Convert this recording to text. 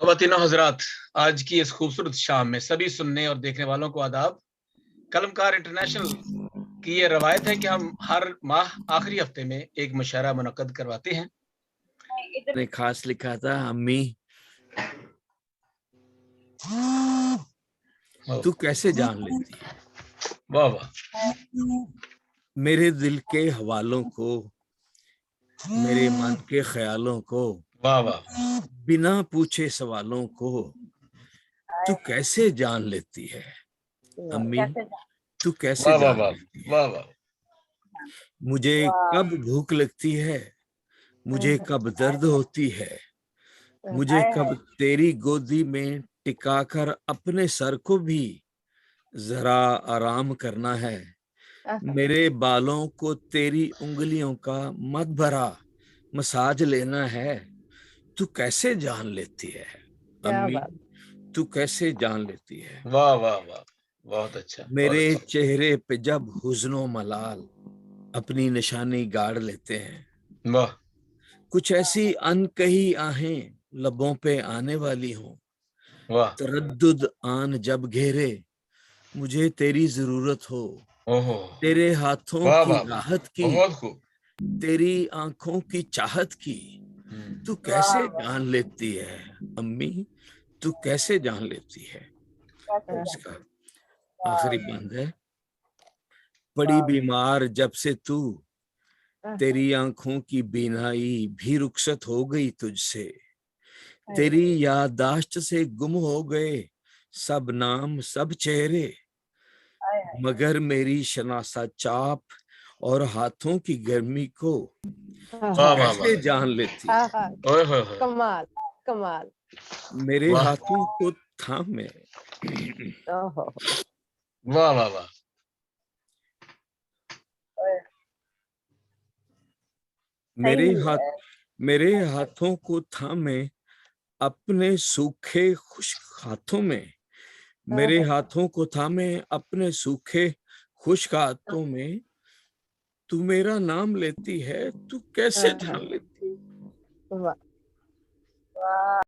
ख़वातीन और हज़रात, आज की इस खूबसूरत शाम में सभी सुनने और देखने वालों को आदाब। कलमकार इंटरनेशनल की ये रवायत है कि हम हर माह आखिरी हफ्ते में एक मुशायरा मुनक्कद करवाते हैं। ने खास लिखा था, अम्मी तू कैसे जान लेती है वाह वाह, मेरे दिल के हवालों को, मेरे मन के ख्यालों को, वाह वाह, बिना पूछे सवालों को तू कैसे जान लेती है अम्मी, तू कैसे वाह वाह, जान वाह लेती है वाह वाह, मुझे कब भूख लगती है, मुझे कब दर्द होती है, मुझे कब तेरी गोदी में टिकाकर अपने सर को भी जरा आराम करना है, मेरे बालों को तेरी उंगलियों का मत भरा मसाज लेना है, तू कैसे जान लेती है अम्मी, तू कैसे जान लेती है वाह वाह वाह, बहुत अच्छा, बहुत मेरे अच्छा। चेहरे पे जब हुस्नो मलाल अपनी निशानी गाड़ लेते हैं, वाह कुछ ऐसी अनकही आहें लबों पे आने वाली हों, वाह, तरद्दुद आन जब घेरे मुझे तेरी जरूरत हो, ओहो, तेरे हाथों वाह की वाह वाह, राहत की, बहुत खूब। तेरी आंखों की चाहत की तू कैसे जान लेती है अम्मी, तू कैसे जान लेती है। और इसका आखिरी बंद है, पड़ी बीमार जब से तू, तेरी आंखों की बीनाई भी रुखसत हो गई तुझसे, तेरी याददाश्त से गुम हो गए सब नाम सब चेहरे, मगर मेरी शनासा चाप और हाथों की गर्मी को तू वाह वाह कैसे वाह, जान लेती है, ओए होए होए, कमाल कमाल। मेरे वाह हाथों को थामे ओहो, वाह वाह वाह, मेरे सही हाथ, है। मेरे हाथों को थामे अपने सूखे खुश्क हाथों में, मेरे हाथों को थामे अपने सूखे खुश्क हाथों में तू मेरा नाम लेती है, तू कैसे जान लेती है। वाह वाह।